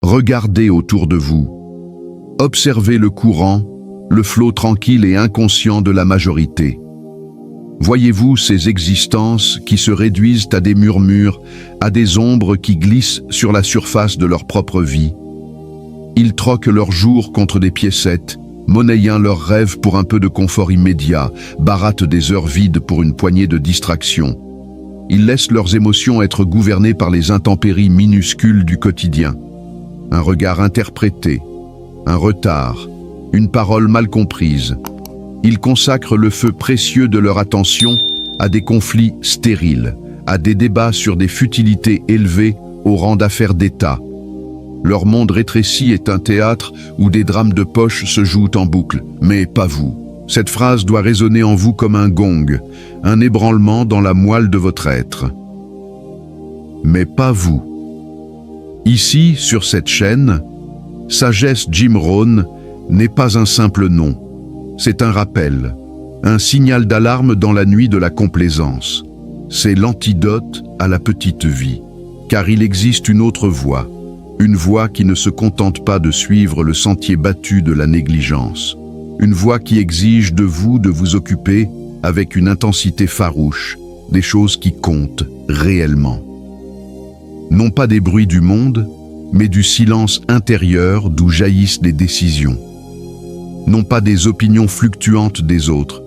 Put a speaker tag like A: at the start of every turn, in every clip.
A: Regardez autour de vous. Observez le courant, le flot tranquille et inconscient de la majorité. Voyez-vous ces existences qui se réduisent à des murmures, à des ombres qui glissent sur la surface de leur propre vie? Ils troquent leurs jours contre des piécettes, monnayant leurs rêves pour un peu de confort immédiat, barattent des heures vides pour une poignée de distractions. Ils laissent leurs émotions être gouvernées par les intempéries minuscules du quotidien. Un regard interprété, un retard, une parole mal comprise. Ils consacrent le feu précieux de leur attention à des conflits stériles, à des débats sur des futilités élevées au rang d'affaires d'État. Leur monde rétréci est un théâtre où des drames de poche se jouent en boucle, mais pas vous. Cette phrase doit résonner en vous comme un gong, un ébranlement dans la moelle de votre être. Mais pas vous. Ici, sur cette chaîne, Sagesse Jim Rohn n'est pas un simple nom. C'est un rappel, un signal d'alarme dans la nuit de la complaisance. C'est l'antidote à la petite vie, car il existe une autre voie, une voie qui ne se contente pas de suivre le sentier battu de la négligence, une voie qui exige de vous de vous occuper avec une intensité farouche des choses qui comptent réellement. Non pas des bruits du monde, mais du silence intérieur d'où jaillissent des décisions. Non pas des opinions fluctuantes des autres,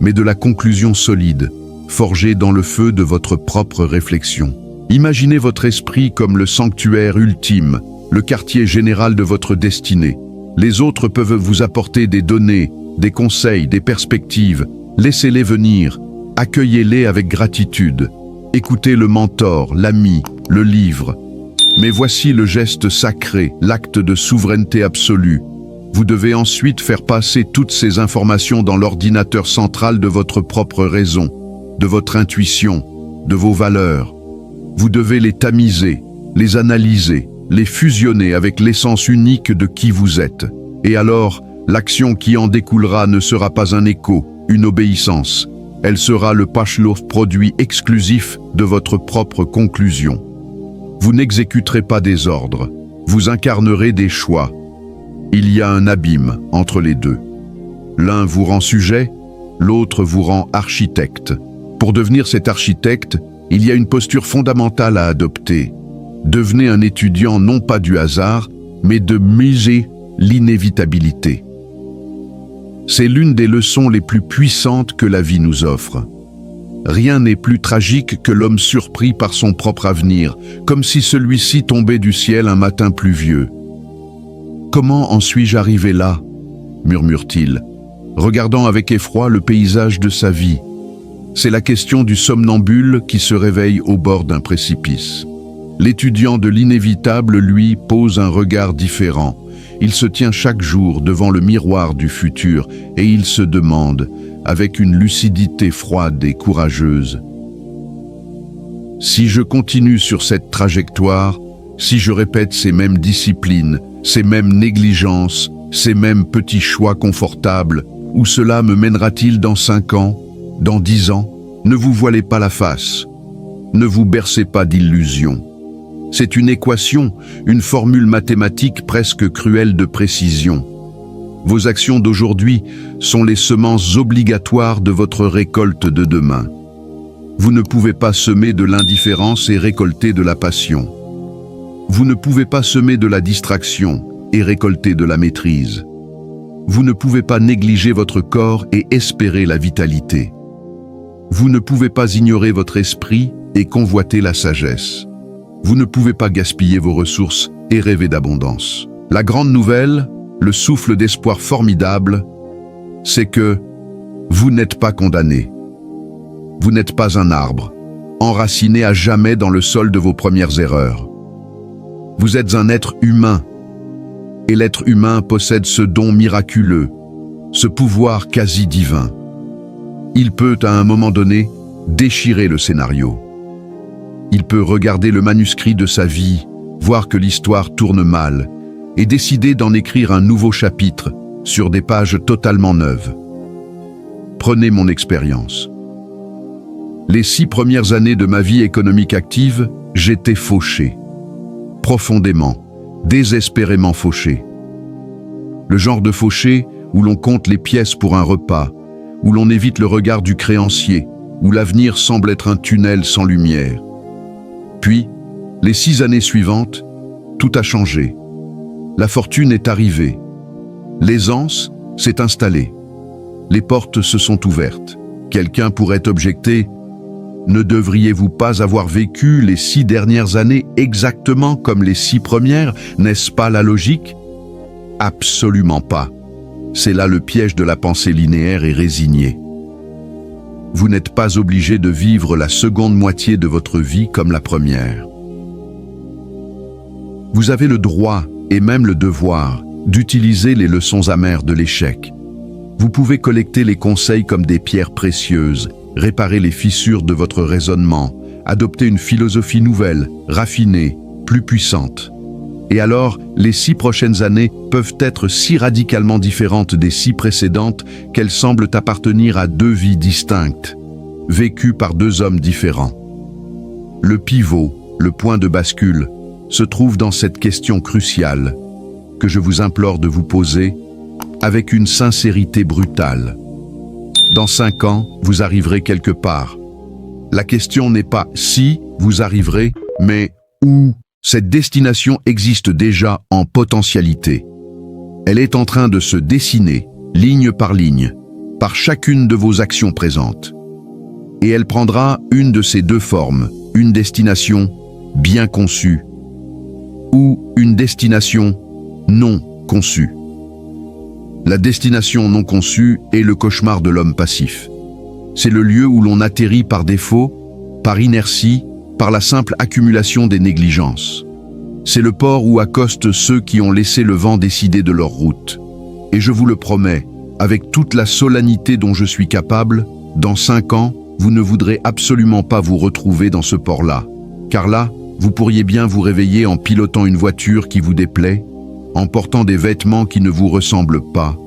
A: mais de la conclusion solide, forgée dans le feu de votre propre réflexion. Imaginez votre esprit comme le sanctuaire ultime, le quartier général de votre destinée. Les autres peuvent vous apporter des données, des conseils, des perspectives. Laissez-les venir, accueillez-les avec gratitude. Écoutez le mentor, l'ami, le livre. Mais voici le geste sacré, l'acte de souveraineté absolue. Vous devez ensuite faire passer toutes ces informations dans l'ordinateur central de votre propre raison, de votre intuition, de vos valeurs. Vous devez les tamiser, les analyser, les fusionner avec l'essence unique de qui vous êtes. Et alors, l'action qui en découlera ne sera pas un écho, une obéissance. Elle sera le Pavlov produit exclusif de votre propre conclusion. Vous n'exécuterez pas des ordres, vous incarnerez des choix. Il y a un abîme entre les deux. L'un vous rend sujet, l'autre vous rend architecte. Pour devenir cet architecte, il y a une posture fondamentale à adopter. Devenez un étudiant non pas du hasard, mais de miser l'inévitabilité. C'est l'une des leçons les plus puissantes que la vie nous offre. Rien n'est plus tragique que l'homme surpris par son propre avenir, comme si celui-ci tombait du ciel un matin pluvieux. « Comment en suis-je arrivé là ?» murmure-t-il, regardant avec effroi le paysage de sa vie. C'est la question du somnambule qui se réveille au bord d'un précipice. L'étudiant de l'inévitable, lui, pose un regard différent. Il se tient chaque jour devant le miroir du futur et il se demande, avec une lucidité froide et courageuse, « Si je continue sur cette trajectoire, si je répète ces mêmes disciplines, ces mêmes négligences, ces mêmes petits choix confortables, où cela me mènera-t-il dans 5 ans, dans 10 ans? Ne vous voilez pas la face. Ne vous bercez pas d'illusions. C'est une équation, une formule mathématique presque cruelle de précision. Vos actions d'aujourd'hui sont les semences obligatoires de votre récolte de demain. Vous ne pouvez pas semer de l'indifférence et récolter de la passion. Vous ne pouvez pas semer de la distraction et récolter de la maîtrise. Vous ne pouvez pas négliger votre corps et espérer la vitalité. Vous ne pouvez pas ignorer votre esprit et convoiter la sagesse. Vous ne pouvez pas gaspiller vos ressources et rêver d'abondance. La grande nouvelle, le souffle d'espoir formidable, c'est que vous n'êtes pas condamné. Vous n'êtes pas un arbre, enraciné à jamais dans le sol de vos premières erreurs. Vous êtes un être humain, et l'être humain possède ce don miraculeux, ce pouvoir quasi divin. Il peut, à un moment donné, déchirer le scénario. Il peut regarder le manuscrit de sa vie, voir que l'histoire tourne mal, et décider d'en écrire un nouveau chapitre sur des pages totalement neuves. Prenez mon expérience. Les 6 premières années de ma vie économique active, j'étais fauché. Profondément, désespérément fauché. Le genre de fauché où l'on compte les pièces pour un repas, où l'on évite le regard du créancier, où l'avenir semble être un tunnel sans lumière. Puis, les 6 années suivantes, tout a changé. La fortune est arrivée. L'aisance s'est installée. Les portes se sont ouvertes. Quelqu'un pourrait objecter: ne devriez-vous pas avoir vécu les 6 dernières années exactement comme les 6 premières? N'est-ce pas la logique? Absolument pas. C'est là le piège de la pensée linéaire et résignée. Vous n'êtes pas obligé de vivre la seconde moitié de votre vie comme la première. Vous avez le droit, et même le devoir, d'utiliser les leçons amères de l'échec. Vous pouvez collecter les conseils comme des pierres précieuses, réparer les fissures de votre raisonnement, adopter une philosophie nouvelle, raffinée, plus puissante. Et alors, les 6 prochaines années peuvent être si radicalement différentes des 6 précédentes qu'elles semblent appartenir à 2 vies distinctes, vécues par 2 hommes différents. Le pivot, le point de bascule, se trouve dans cette question cruciale que je vous implore de vous poser avec une sincérité brutale. Dans 5 ans, vous arriverez quelque part. La question n'est pas si vous arriverez, mais où. Cette destination existe déjà en potentialité. Elle est en train de se dessiner, ligne par ligne, par chacune de vos actions présentes. Et elle prendra une de ces 2 formes, une destination bien conçue ou une destination non conçue. La destination non conçue est le cauchemar de l'homme passif. C'est le lieu où l'on atterrit par défaut, par inertie, par la simple accumulation des négligences. C'est le port où accostent ceux qui ont laissé le vent décider de leur route. Et je vous le promets, avec toute la solennité dont je suis capable, dans 5 ans, vous ne voudrez absolument pas vous retrouver dans ce port-là. Car là, vous pourriez bien vous réveiller en pilotant une voiture qui vous déplaît, en portant des vêtements qui ne vous ressemblent pas,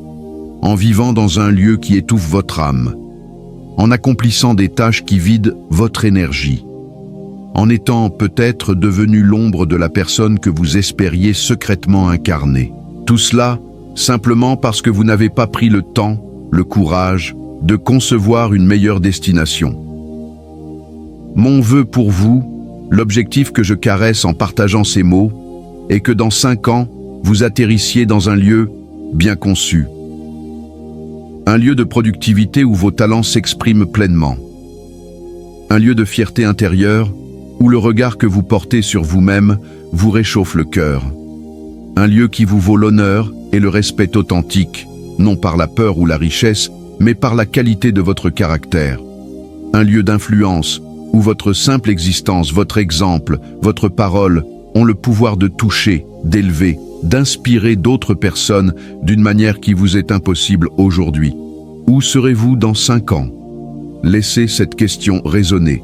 A: en vivant dans un lieu qui étouffe votre âme, en accomplissant des tâches qui vident votre énergie, en étant peut-être devenu l'ombre de la personne que vous espériez secrètement incarner. Tout cela, simplement parce que vous n'avez pas pris le temps, le courage, de concevoir une meilleure destination. Mon vœu pour vous, l'objectif que je caresse en partageant ces mots, est que dans 5 ans, vous atterrissiez dans un lieu bien conçu. Un lieu de productivité où vos talents s'expriment pleinement. Un lieu de fierté intérieure où le regard que vous portez sur vous-même vous réchauffe le cœur. Un lieu qui vous vaut l'honneur et le respect authentique, non par la peur ou la richesse, mais par la qualité de votre caractère. Un lieu d'influence où votre simple existence, votre exemple, votre parole ont le pouvoir de toucher, d'élever, d'inspirer d'autres personnes d'une manière qui vous est impossible aujourd'hui. Où serez-vous dans 5 ans? Laissez cette question résonner,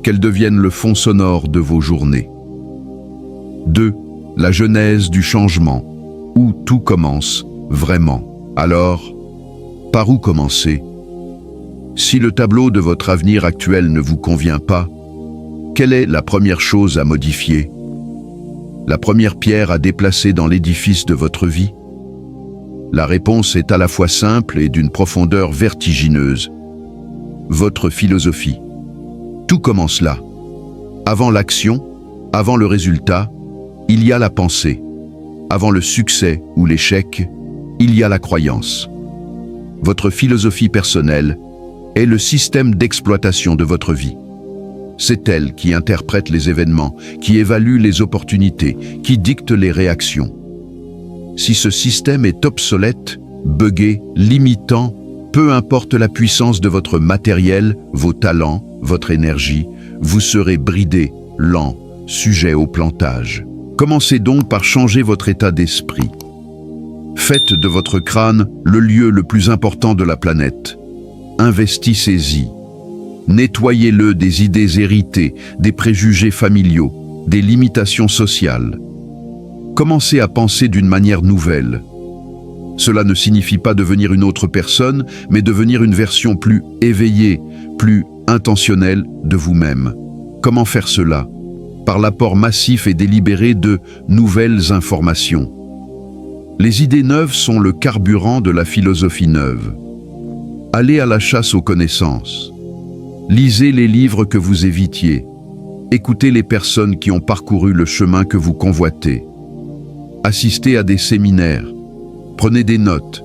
A: qu'elle devienne le fond sonore de vos journées. 2. La genèse du changement, où tout commence vraiment. Alors, par où commencer? Si le tableau de votre avenir actuel ne vous convient pas, quelle est la première chose à modifier? La première pierre à déplacer dans l'édifice de votre vie? La réponse est à la fois simple et d'une profondeur vertigineuse. Votre philosophie. Tout commence là. Avant l'action, avant le résultat, il y a la pensée. Avant le succès ou l'échec, il y a la croyance. Votre philosophie personnelle est le système d'exploitation de votre vie. C'est elle qui interprète les événements, qui évalue les opportunités, qui dicte les réactions. Si ce système est obsolète, buggé, limitant, peu importe la puissance de votre matériel, vos talents, votre énergie, vous serez bridé, lent, sujet au plantage. Commencez donc par changer votre état d'esprit. Faites de votre crâne le lieu le plus important de la planète. Investissez-y. Nettoyez-le des idées héritées, des préjugés familiaux, des limitations sociales. Commencez à penser d'une manière nouvelle. Cela ne signifie pas devenir une autre personne, mais devenir une version plus éveillée, plus intentionnelle de vous-même. Comment faire cela? par l'apport massif et délibéré de nouvelles informations. Les idées neuves sont le carburant de la philosophie neuve. Allez à la chasse aux connaissances. Lisez les livres que vous évitiez. Écoutez les personnes qui ont parcouru le chemin que vous convoitez. Assistez à des séminaires. Prenez des notes.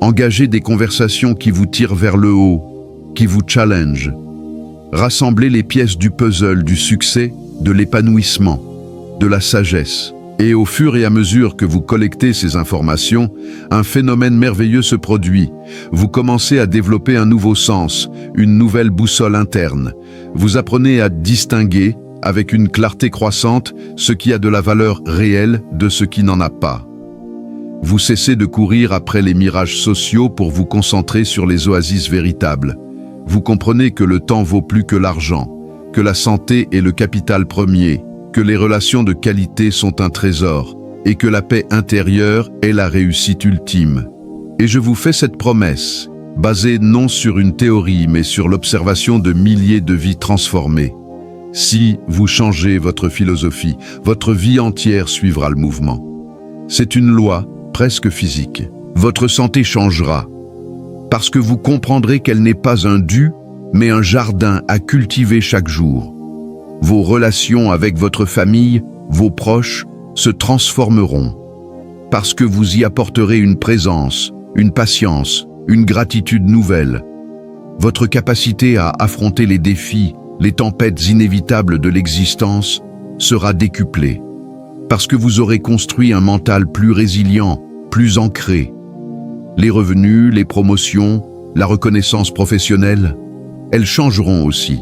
A: Engagez des conversations qui vous tirent vers le haut, qui vous challenge. Rassemblez les pièces du puzzle du succès, de l'épanouissement, de la sagesse. Et au fur et à mesure que vous collectez ces informations, un phénomène merveilleux se produit. Vous commencez à développer un nouveau sens, une nouvelle boussole interne. Vous apprenez à distinguer, avec une clarté croissante, ce qui a de la valeur réelle de ce qui n'en a pas. Vous cessez de courir après les mirages sociaux pour vous concentrer sur les oasis véritables. Vous comprenez que le temps vaut plus que l'argent, que la santé est le capital premier, que les relations de qualité sont un trésor et que la paix intérieure est la réussite ultime. Et je vous fais cette promesse, basée non sur une théorie mais sur l'observation de milliers de vies transformées. Si vous changez votre philosophie, votre vie entière suivra le mouvement. C'est une loi presque physique. Votre santé changera parce que vous comprendrez qu'elle n'est pas un dû, mais un jardin à cultiver chaque jour. Vos relations avec votre famille, vos proches, se transformeront parce que vous y apporterez une présence, une patience, une gratitude nouvelle. Votre capacité à affronter les défis, les tempêtes inévitables de l'existence sera décuplée parce que vous aurez construit un mental plus résilient, plus ancré. Les revenus, les promotions, la reconnaissance professionnelle, elles changeront aussi.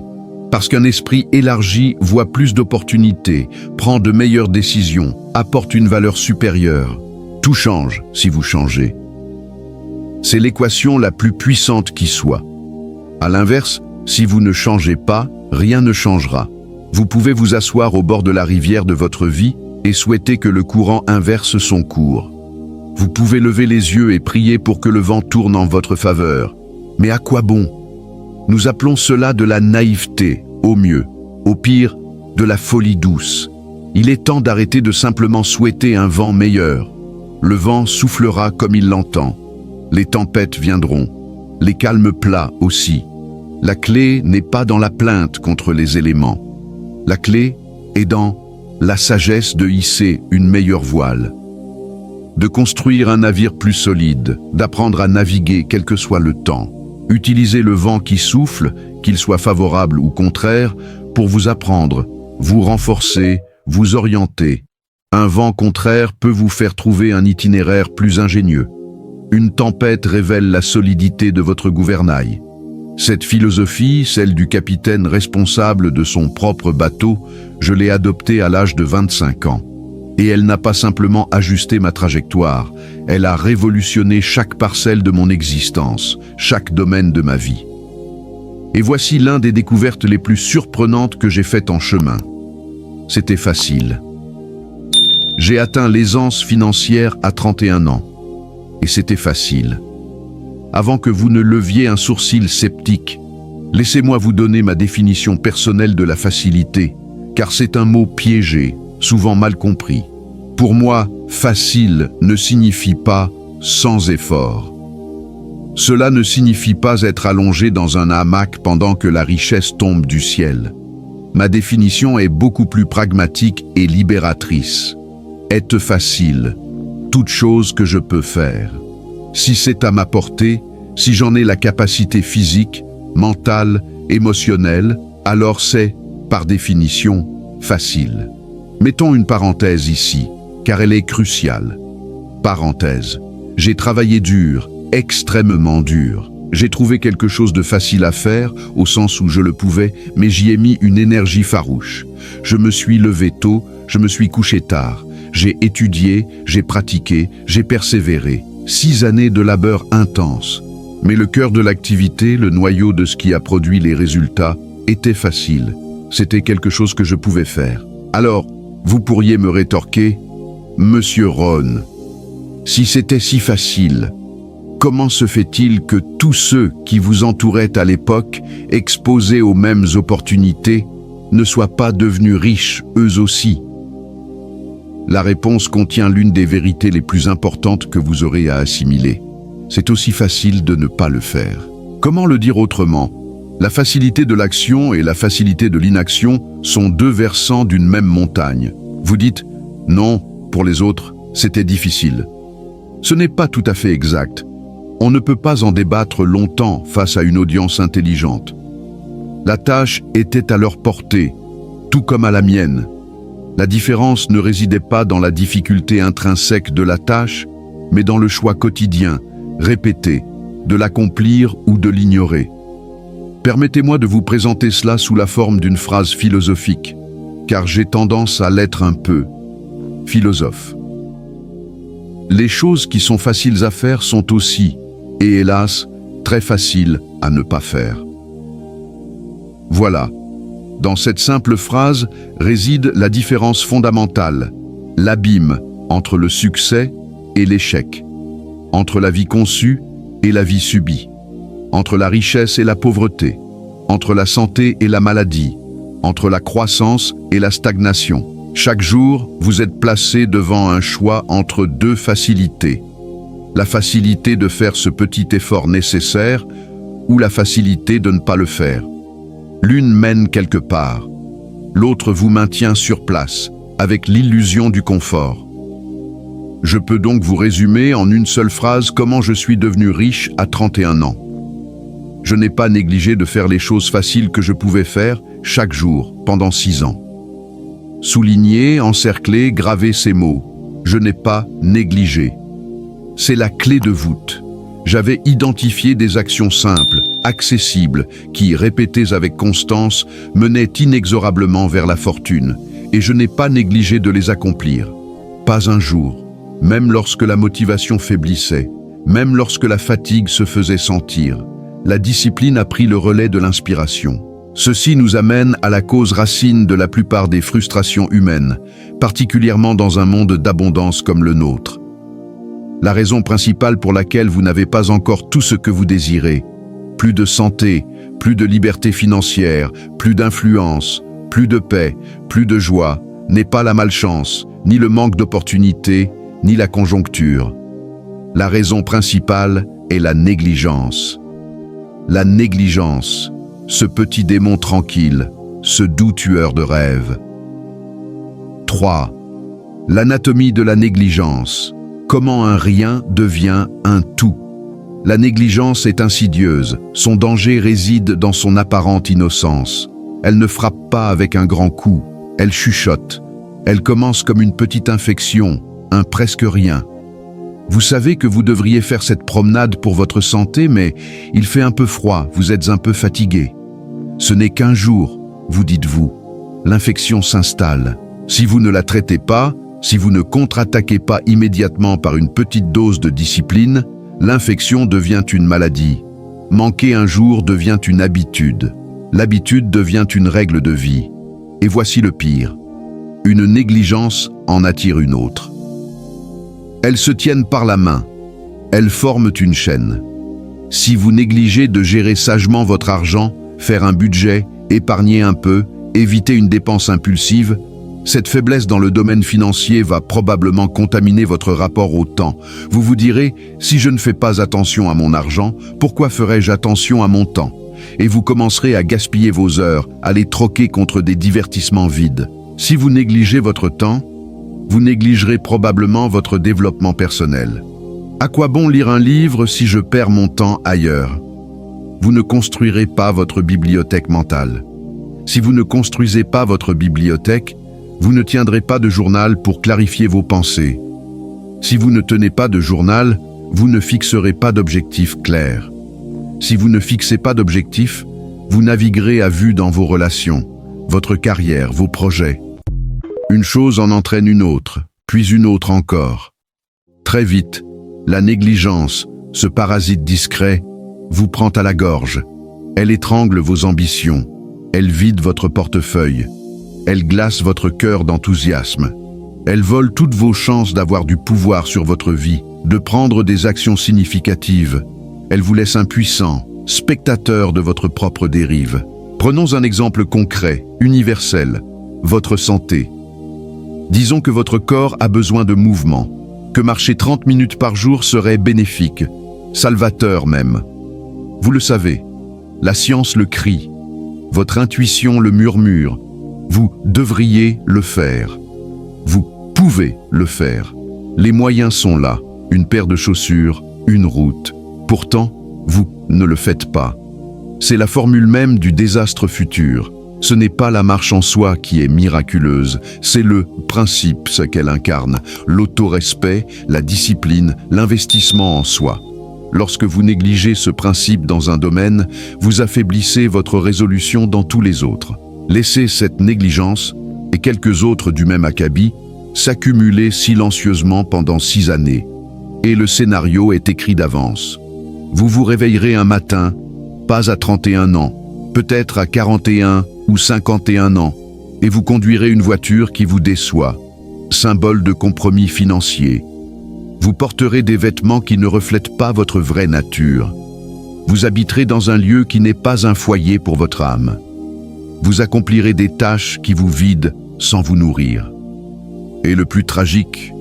A: Parce qu'un esprit élargi voit plus d'opportunités, prend de meilleures décisions, apporte une valeur supérieure. Tout change si vous changez. C'est l'équation la plus puissante qui soit. À l'inverse, si vous ne changez pas, rien ne changera. Vous pouvez vous asseoir au bord de la rivière de votre vie et souhaiter que le courant inverse son cours. Vous pouvez lever les yeux et prier pour que le vent tourne en votre faveur. Mais à quoi bon ? Nous appelons cela de la naïveté, au mieux, au pire, de la folie douce. Il est temps d'arrêter de simplement souhaiter un vent meilleur. Le vent soufflera comme il l'entend. Les tempêtes viendront, les calmes plats aussi. La clé n'est pas dans la plainte contre les éléments. La clé est dans la sagesse de hisser une meilleure voile, de construire un navire plus solide, d'apprendre à naviguer quel que soit le temps. Utilisez le vent qui souffle, qu'il soit favorable ou contraire, pour vous apprendre, vous renforcer, vous orienter. Un vent contraire peut vous faire trouver un itinéraire plus ingénieux. Une tempête révèle la solidité de votre gouvernail. Cette philosophie, celle du capitaine responsable de son propre bateau, je l'ai adoptée à l'âge de 25 ans. Et elle n'a pas simplement ajusté ma trajectoire, elle a révolutionné chaque parcelle de mon existence, chaque domaine de ma vie. Et voici l'une des découvertes les plus surprenantes que j'ai faites en chemin. C'était facile. J'ai atteint l'aisance financière à 31 ans. Et c'était facile. Avant que vous ne leviez un sourcil sceptique, laissez-moi vous donner ma définition personnelle de la facilité, car c'est un mot piégé, souvent mal compris. Pour moi, facile ne signifie pas sans effort. Cela ne signifie pas être allongé dans un hamac pendant que la richesse tombe du ciel. Ma définition est beaucoup plus pragmatique et libératrice. Être facile, toute chose que je peux faire. Si c'est à ma portée, si j'en ai la capacité physique, mentale, émotionnelle, alors c'est, par définition, facile. Mettons une parenthèse ici, car elle est cruciale. Parenthèse. J'ai travaillé dur, extrêmement dur. J'ai trouvé quelque chose de facile à faire, au sens où je le pouvais, mais j'y ai mis une énergie farouche. Je me suis levé tôt, je me suis couché tard. J'ai étudié, j'ai pratiqué, j'ai persévéré. 6 années de labeur intense. Mais le cœur de l'activité, le noyau de ce qui a produit les résultats, était facile. C'était quelque chose que je pouvais faire. Alors, vous pourriez me rétorquer, « Monsieur Ron, si c'était si facile, comment se fait-il que tous ceux qui vous entouraient à l'époque, exposés aux mêmes opportunités, ne soient pas devenus riches eux aussi? La réponse contient l'une des vérités les plus importantes que vous aurez à assimiler. C'est aussi facile de ne pas le faire. Comment le dire autrement? La facilité de l'action et la facilité de l'inaction sont deux versants d'une même montagne. Vous dites « non, pour les autres, c'était difficile ». Ce n'est pas tout à fait exact. On ne peut pas en débattre longtemps face à une audience intelligente. La tâche était à leur portée, tout comme à la mienne. La différence ne résidait pas dans la difficulté intrinsèque de la tâche, mais dans le choix quotidien, répété, de l'accomplir ou de l'ignorer. Permettez-moi de vous présenter cela sous la forme d'une phrase philosophique, car j'ai tendance à l'être un peu. Philosophe. Les choses qui sont faciles à faire sont aussi, et hélas, très faciles à ne pas faire. Voilà. Dans cette simple phrase réside la différence fondamentale, l'abîme entre le succès et l'échec, entre la vie conçue et la vie subie, entre la richesse et la pauvreté, entre la santé et la maladie, entre la croissance et la stagnation. Chaque jour, vous êtes placé devant un choix entre deux facilités. La facilité de faire ce petit effort nécessaire ou la facilité de ne pas le faire. L'une mène quelque part, l'autre vous maintient sur place, avec l'illusion du confort. Je peux donc vous résumer en une seule phrase comment je suis devenu riche à 31 ans. Je n'ai pas négligé de faire les choses faciles que je pouvais faire chaque jour pendant 6 ans. Souligner, encercler, graver ces mots. Je n'ai pas négligé. C'est la clé de voûte. J'avais identifié des actions simples, accessibles, qui, répétées avec constance, menaient inexorablement vers la fortune, et je n'ai pas négligé de les accomplir. Pas un jour, même lorsque la motivation faiblissait, même lorsque la fatigue se faisait sentir, la discipline a pris le relais de l'inspiration. Ceci nous amène à la cause racine de la plupart des frustrations humaines, particulièrement dans un monde d'abondance comme le nôtre. La raison principale pour laquelle vous n'avez pas encore tout ce que vous désirez, plus de santé, plus de liberté financière, plus d'influence, plus de paix, plus de joie, n'est pas la malchance, ni le manque d'opportunités, ni la conjoncture. La raison principale est la négligence. La négligence, ce petit démon tranquille, ce doux tueur de rêves. 3. L'anatomie de la négligence. Comment un rien devient un tout. La négligence est insidieuse, son danger réside dans son apparente innocence. Elle ne frappe pas avec un grand coup, elle chuchote. Elle commence comme une petite infection, un presque rien. Vous savez que vous devriez faire cette promenade pour votre santé, mais il fait un peu froid, vous êtes un peu fatigué. Ce n'est qu'un jour, vous dites-vous. L'infection s'installe. Si vous ne la traitez pas, si vous ne contre-attaquez pas immédiatement par une petite dose de discipline, l'infection devient une maladie. Manquer un jour devient une habitude. L'habitude devient une règle de vie. Et voici le pire. Une négligence en attire une autre. Elles se tiennent par la main. Elles forment une chaîne. Si vous négligez de gérer sagement votre argent, faire un budget, épargner un peu, éviter une dépense impulsive, cette faiblesse dans le domaine financier va probablement contaminer votre rapport au temps. Vous vous direz, si je ne fais pas attention à mon argent, pourquoi ferais-je attention à mon temps? Et vous commencerez à gaspiller vos heures, à les troquer contre des divertissements vides. Si vous négligez votre temps, vous négligerez probablement votre développement personnel. À quoi bon lire un livre si je perds mon temps ailleurs? Vous ne construirez pas votre bibliothèque mentale. Si vous ne construisez pas votre bibliothèque, vous ne tiendrez pas de journal pour clarifier vos pensées. Si vous ne tenez pas de journal, vous ne fixerez pas d'objectif clair. Si vous ne fixez pas d'objectif, vous naviguerez à vue dans vos relations, votre carrière, vos projets. Une chose en entraîne une autre, puis une autre encore. Très vite, la négligence, ce parasite discret, vous prend à la gorge. Elle étrangle vos ambitions. Elle vide votre portefeuille. Elle glace votre cœur d'enthousiasme. Elle vole toutes vos chances d'avoir du pouvoir sur votre vie, de prendre des actions significatives. Elle vous laisse impuissant, spectateur de votre propre dérive. Prenons un exemple concret, universel, votre santé. Disons que votre corps a besoin de mouvement, que marcher 30 minutes par jour serait bénéfique, salvateur même. Vous le savez, la science le crie, votre intuition le murmure, vous devriez le faire. Vous pouvez le faire. Les moyens sont là, une paire de chaussures, une route. Pourtant, vous ne le faites pas. C'est la formule même du désastre futur. Ce n'est pas la marche en soi qui est miraculeuse, c'est le principe ce qu'elle incarne, l'autorespect, la discipline, l'investissement en soi. Lorsque vous négligez ce principe dans un domaine, vous affaiblissez votre résolution dans tous les autres. Laissez cette négligence, et quelques autres du même acabit, s'accumuler silencieusement pendant 6 années. Et le scénario est écrit d'avance. Vous vous réveillerez un matin, pas à 31 ans, peut-être à 41 ou 51 ans, et vous conduirez une voiture qui vous déçoit, symbole de compromis financier. Vous porterez des vêtements qui ne reflètent pas votre vraie nature. Vous habiterez dans un lieu qui n'est pas un foyer pour votre âme. Vous accomplirez des tâches qui vous vident sans vous nourrir. Et le plus tragique,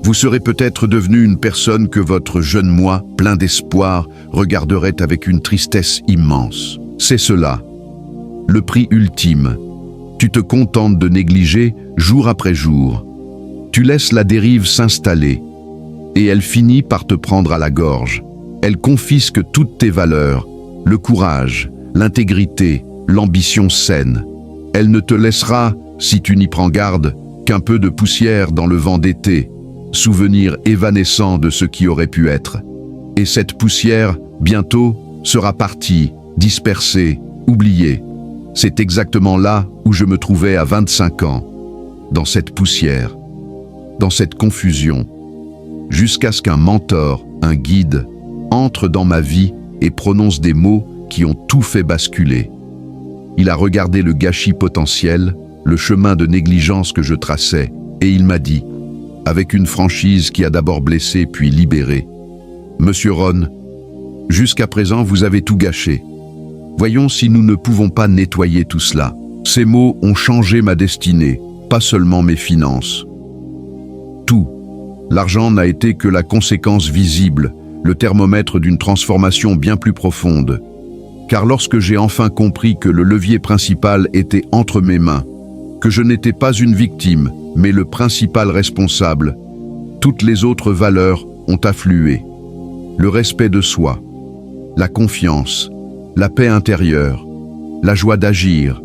A: vous serez peut-être devenu une personne que votre jeune moi, plein d'espoir, regarderait avec une tristesse immense. C'est cela, le prix ultime. Tu te contentes de négliger jour après jour. Tu laisses la dérive s'installer, et elle finit par te prendre à la gorge. Elle confisque toutes tes valeurs, le courage, l'intégrité, l'ambition saine. Elle ne te laissera, si tu n'y prends garde, qu'un peu de poussière dans le vent d'été, souvenir évanescent de ce qui aurait pu être. Et cette poussière, bientôt, sera partie, dispersée, oubliée. C'est exactement là où je me trouvais à 25 ans, dans cette poussière, dans cette confusion, jusqu'à ce qu'un mentor, un guide, entre dans ma vie et prononce des mots qui ont tout fait basculer. Il a regardé le gâchis potentiel, le chemin de négligence que je traçais, et il m'a dit, avec une franchise qui a d'abord blessé puis libéré, « Monsieur Ron, jusqu'à présent vous avez tout gâché. Voyons si nous ne pouvons pas nettoyer tout cela. » Ces mots ont changé ma destinée, pas seulement mes finances. Tout. L'argent n'a été que la conséquence visible, le thermomètre d'une transformation bien plus profonde. Car lorsque j'ai enfin compris que le levier principal était entre mes mains, que je n'étais pas une victime, mais le principal responsable, toutes les autres valeurs ont afflué. Le respect de soi, la confiance, la paix intérieure, la joie d'agir,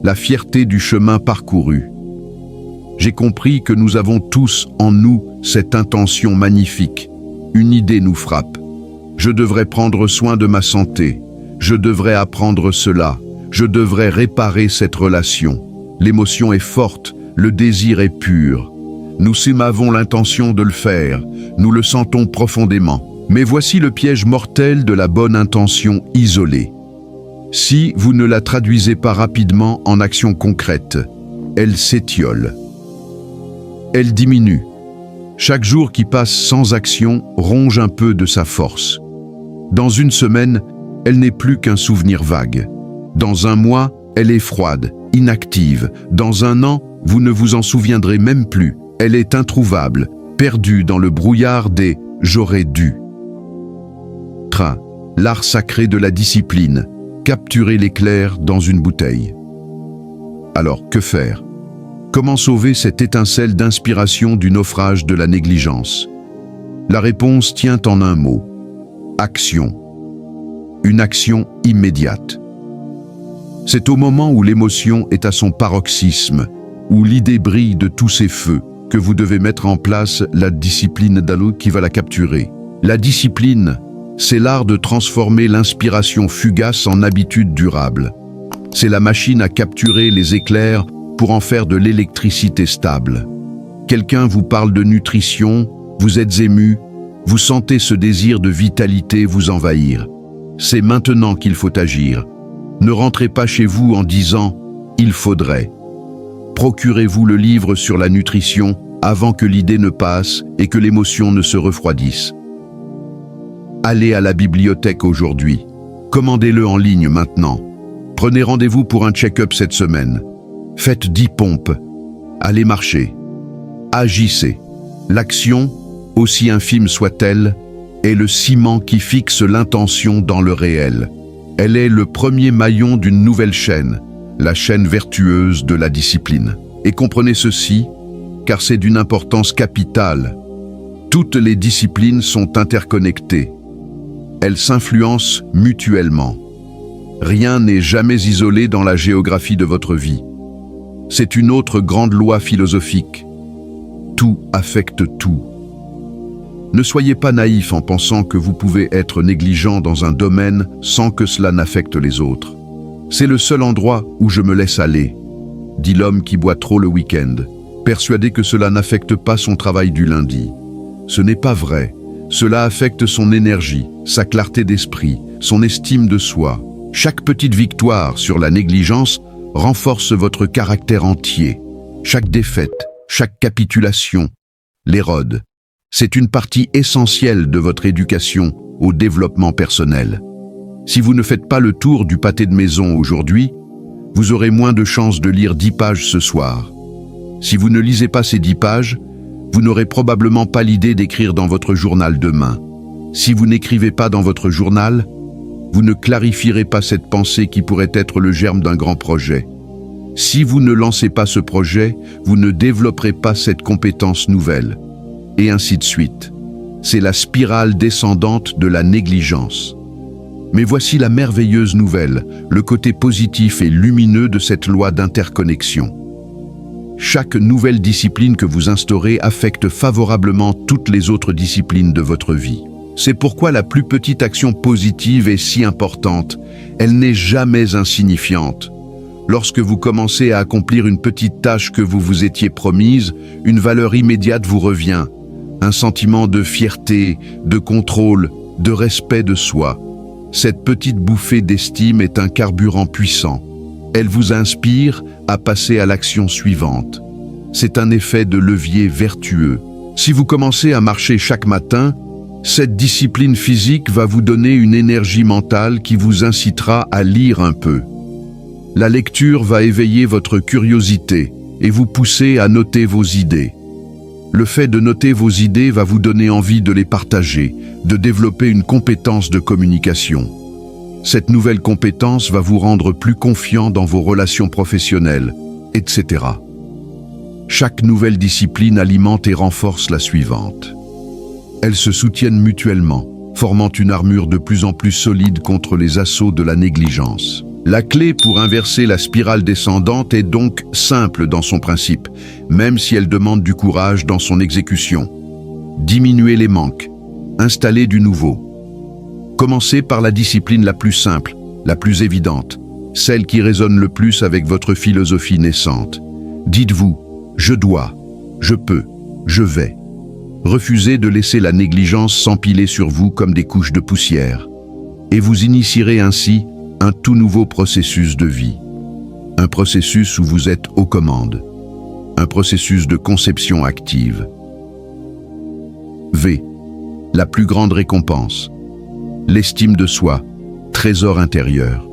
A: la fierté du chemin parcouru. J'ai compris que nous avons tous en nous cette intention magnifique. Une idée nous frappe. Je devrais prendre soin de ma santé. Je devrais apprendre cela. Je devrais réparer cette relation. L'émotion est forte, le désir est pur. Nous avons l'intention de le faire. Nous le sentons profondément. Mais voici le piège mortel de la bonne intention isolée. Si vous ne la traduisez pas rapidement en action concrète, elle s'étiole. Elle diminue. Chaque jour qui passe sans action ronge un peu de sa force. Dans une semaine, elle n'est plus qu'un souvenir vague. Dans un mois, elle est froide, inactive. Dans un an, vous ne vous en souviendrez même plus. Elle est introuvable, perdue dans le brouillard des « j'aurais dû ». L'art sacré de la discipline, capturer l'éclair dans une bouteille. Alors, que faire? Comment sauver cette étincelle d'inspiration du naufrage de la négligence? La réponse tient en un mot. Action. Une action immédiate. C'est au moment où l'émotion est à son paroxysme, où l'idée brille de tous ses feux, que vous devez mettre en place la discipline d'Alou qui va la capturer. La discipline, c'est l'art de transformer l'inspiration fugace en habitude durable. C'est la machine à capturer les éclairs pour en faire de l'électricité stable. Quelqu'un vous parle de nutrition, vous êtes ému, vous sentez ce désir de vitalité vous envahir. C'est maintenant qu'il faut agir. Ne rentrez pas chez vous en disant « il faudrait ». Procurez-vous le livre sur la nutrition avant que l'idée ne passe et que l'émotion ne se refroidisse. Allez à la bibliothèque aujourd'hui. Commandez-le en ligne maintenant. Prenez rendez-vous pour un check-up cette semaine. Faites 10 pompes. Allez marcher. Agissez. L'action, aussi infime soit-elle, est le ciment qui fixe l'intention dans le réel. Elle est le premier maillon d'une nouvelle chaîne, la chaîne vertueuse de la discipline. Et comprenez ceci, car c'est d'une importance capitale. Toutes les disciplines sont interconnectées. Elles s'influencent mutuellement. Rien n'est jamais isolé dans la géographie de votre vie. C'est une autre grande loi philosophique. Tout affecte tout. Ne soyez pas naïf en pensant que vous pouvez être négligent dans un domaine sans que cela n'affecte les autres. C'est le seul endroit où je me laisse aller, dit l'homme qui boit trop le week-end, persuadé que cela n'affecte pas son travail du lundi. Ce n'est pas vrai. Cela affecte son énergie, sa clarté d'esprit, son estime de soi. Chaque petite victoire sur la négligence renforce votre caractère entier. Chaque défaite, chaque capitulation l'érode. C'est une partie essentielle de votre éducation au développement personnel. Si vous ne faites pas le tour du pâté de maison aujourd'hui, vous aurez moins de chances de lire 10 pages ce soir. Si vous ne lisez pas ces 10 pages, vous n'aurez probablement pas l'idée d'écrire dans votre journal demain. Si vous n'écrivez pas dans votre journal, vous ne clarifierez pas cette pensée qui pourrait être le germe d'un grand projet. Si vous ne lancez pas ce projet, vous ne développerez pas cette compétence nouvelle. Et ainsi de suite. C'est la spirale descendante de la négligence. Mais voici la merveilleuse nouvelle, le côté positif et lumineux de cette loi d'interconnexion. Chaque nouvelle discipline que vous instaurez affecte favorablement toutes les autres disciplines de votre vie. C'est pourquoi la plus petite action positive est si importante. Elle n'est jamais insignifiante. Lorsque vous commencez à accomplir une petite tâche que vous vous étiez promise, une valeur immédiate vous revient. Un sentiment de fierté, de contrôle, de respect de soi. Cette petite bouffée d'estime est un carburant puissant. Elle vous inspire à passer à l'action suivante. C'est un effet de levier vertueux. Si vous commencez à marcher chaque matin, cette discipline physique va vous donner une énergie mentale qui vous incitera à lire un peu. La lecture va éveiller votre curiosité et vous pousser à noter vos idées. Le fait de noter vos idées va vous donner envie de les partager, de développer une compétence de communication. Cette nouvelle compétence va vous rendre plus confiant dans vos relations professionnelles, etc. Chaque nouvelle discipline alimente et renforce la suivante. Elles se soutiennent mutuellement, formant une armure de plus en plus solide contre les assauts de la négligence. La clé pour inverser la spirale descendante est donc simple dans son principe, même si elle demande du courage dans son exécution. Diminuer les manques, installer du nouveau. Commencez par la discipline la plus simple, la plus évidente, celle qui résonne le plus avec votre philosophie naissante. Dites-vous, je dois, je peux, je vais. Refusez de laisser la négligence s'empiler sur vous comme des couches de poussière. Et vous initierez ainsi un tout nouveau processus de vie. Un processus où vous êtes aux commandes. Un processus de conception active. V. La plus grande récompense. L'estime de soi, trésor intérieur.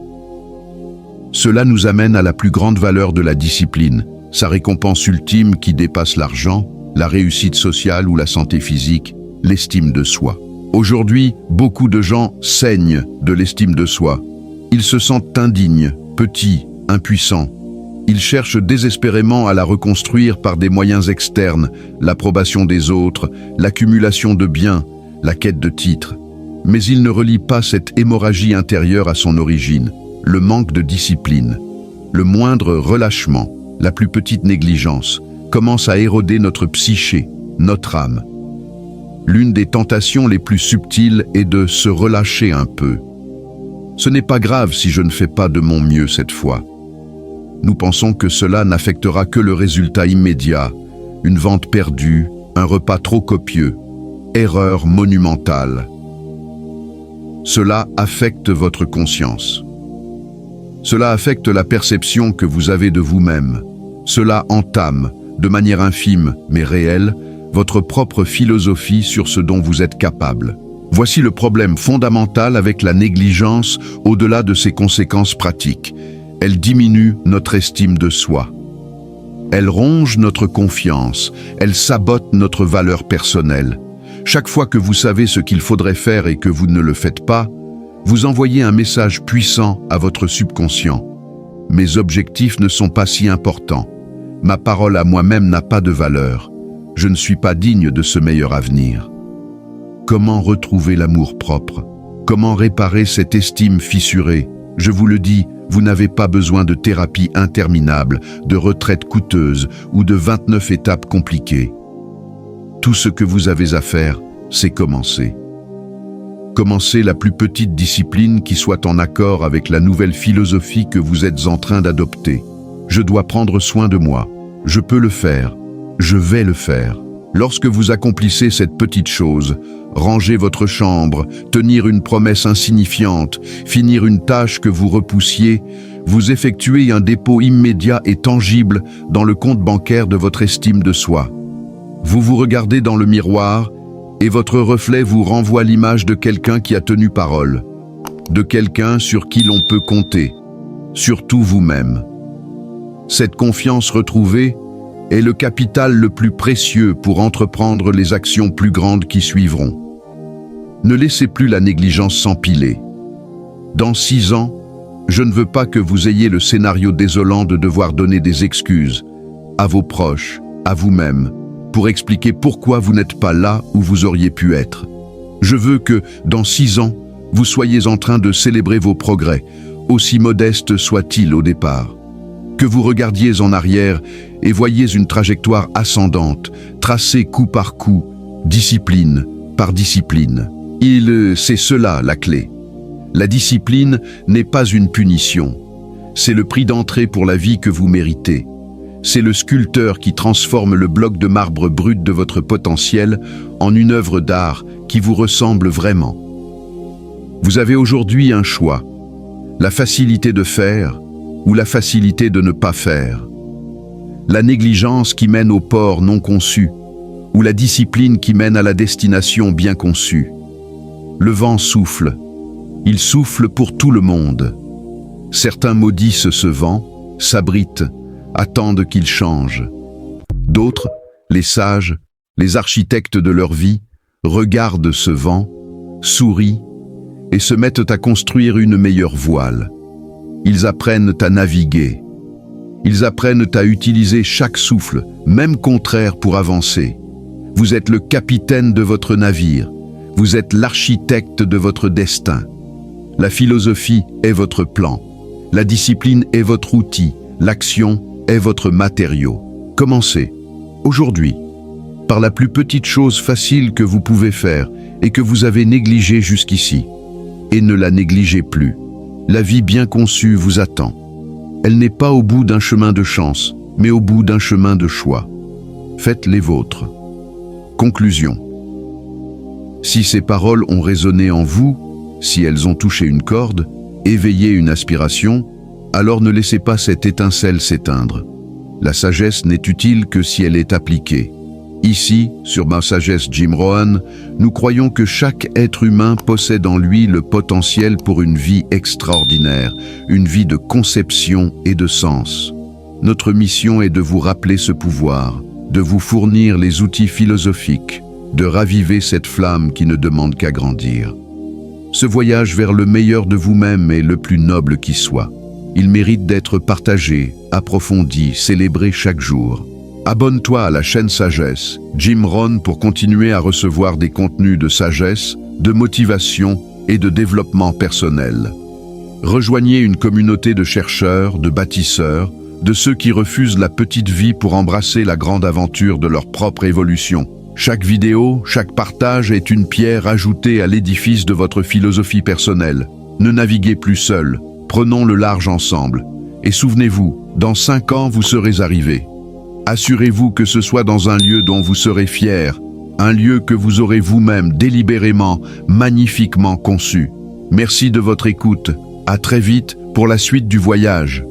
A: Cela nous amène à la plus grande valeur de la discipline, sa récompense ultime qui dépasse l'argent, la réussite sociale ou la santé physique, l'estime de soi. Aujourd'hui, beaucoup de gens saignent de l'estime de soi. Ils se sentent indignes, petits, impuissants. Ils cherchent désespérément à la reconstruire par des moyens externes, l'approbation des autres, l'accumulation de biens, la quête de titres. Mais ils ne relient pas cette hémorragie intérieure à son origine, le manque de discipline. Le moindre relâchement, la plus petite négligence, commence à éroder notre psyché, notre âme. L'une des tentations les plus subtiles est de se relâcher un peu. Ce n'est pas grave si je ne fais pas de mon mieux cette fois. Nous pensons que cela n'affectera que le résultat immédiat, une vente perdue, un repas trop copieux. Erreur monumentale. Cela affecte votre conscience. Cela affecte la perception que vous avez de vous-même. Cela entame, de manière infime mais réelle, votre propre philosophie sur ce dont vous êtes capable. Voici le problème fondamental avec la négligence au-delà de ses conséquences pratiques. Elle diminue notre estime de soi. Elle ronge notre confiance, elle sabote notre valeur personnelle. Chaque fois que vous savez ce qu'il faudrait faire et que vous ne le faites pas, vous envoyez un message puissant à votre subconscient. Mes objectifs ne sont pas si importants. Ma parole à moi-même n'a pas de valeur. Je ne suis pas digne de ce meilleur avenir. Comment retrouver l'amour-propre? Comment réparer cette estime fissurée? Je vous le dis, vous n'avez pas besoin de thérapie interminable, de retraite coûteuse ou de 29 étapes compliquées. Tout ce que vous avez à faire, c'est commencer. Commencez la plus petite discipline qui soit en accord avec la nouvelle philosophie que vous êtes en train d'adopter. Je dois prendre soin de moi. Je peux le faire. Je vais le faire. Lorsque vous accomplissez cette petite chose, ranger votre chambre, tenir une promesse insignifiante, finir une tâche que vous repoussiez, vous effectuez un dépôt immédiat et tangible dans le compte bancaire de votre estime de soi. Vous vous regardez dans le miroir et votre reflet vous renvoie l'image de quelqu'un qui a tenu parole, de quelqu'un sur qui l'on peut compter, surtout vous-même. Cette confiance retrouvée est le capital le plus précieux pour entreprendre les actions plus grandes qui suivront. Ne laissez plus la négligence s'empiler. Dans 6 ans, je ne veux pas que vous ayez le scénario désolant de devoir donner des excuses à vos proches, à vous-même, pour expliquer pourquoi vous n'êtes pas là où vous auriez pu être. Je veux que, dans 6 ans, vous soyez en train de célébrer vos progrès, aussi modestes soient-ils au départ. Que vous regardiez en arrière et voyiez une trajectoire ascendante, tracée coup par coup, discipline par discipline. C'est cela la clé. La discipline n'est pas une punition. C'est le prix d'entrée pour la vie que vous méritez. C'est le sculpteur qui transforme le bloc de marbre brut de votre potentiel en une œuvre d'art qui vous ressemble vraiment. Vous avez aujourd'hui un choix. La facilité de faire ou la facilité de ne pas faire. La négligence qui mène au port non conçu ou la discipline qui mène à la destination bien conçue. Le vent souffle. Il souffle pour tout le monde. Certains maudissent ce vent, s'abritent, attendent qu'il change. D'autres, les sages, les architectes de leur vie, regardent ce vent, sourient et se mettent à construire une meilleure voile. Ils apprennent à naviguer. Ils apprennent à utiliser chaque souffle, même contraire, pour avancer. Vous êtes le capitaine de votre navire. Vous êtes l'architecte de votre destin. La philosophie est votre plan. La discipline est votre outil. L'action est votre matériau. Commencez, aujourd'hui, par la plus petite chose facile que vous pouvez faire et que vous avez négligée jusqu'ici. Et ne la négligez plus. La vie bien conçue vous attend. Elle n'est pas au bout d'un chemin de chance, mais au bout d'un chemin de choix. Faites les vôtres. Conclusion. Si ces paroles ont résonné en vous, si elles ont touché une corde, éveillé une aspiration, alors ne laissez pas cette étincelle s'éteindre. La sagesse n'est utile que si elle est appliquée. Ici, sur Ma Sagesse Jim Rohn, nous croyons que chaque être humain possède en lui le potentiel pour une vie extraordinaire, une vie de conception et de sens. Notre mission est de vous rappeler ce pouvoir, de vous fournir les outils philosophiques, de raviver cette flamme qui ne demande qu'à grandir. Ce voyage vers le meilleur de vous-même est le plus noble qui soit. Il mérite d'être partagé, approfondi, célébré chaque jour. Abonne-toi à la chaîne Sagesse, Jim Rohn, pour continuer à recevoir des contenus de sagesse, de motivation et de développement personnel. Rejoignez une communauté de chercheurs, de bâtisseurs, de ceux qui refusent la petite vie pour embrasser la grande aventure de leur propre évolution. Chaque vidéo, chaque partage est une pierre ajoutée à l'édifice de votre philosophie personnelle. Ne naviguez plus seul, prenons le large ensemble. Et souvenez-vous, dans 5 ans, vous serez arrivés. Assurez-vous que ce soit dans un lieu dont vous serez fier, un lieu que vous aurez vous-même délibérément, magnifiquement conçu. Merci de votre écoute. À très vite pour la suite du voyage.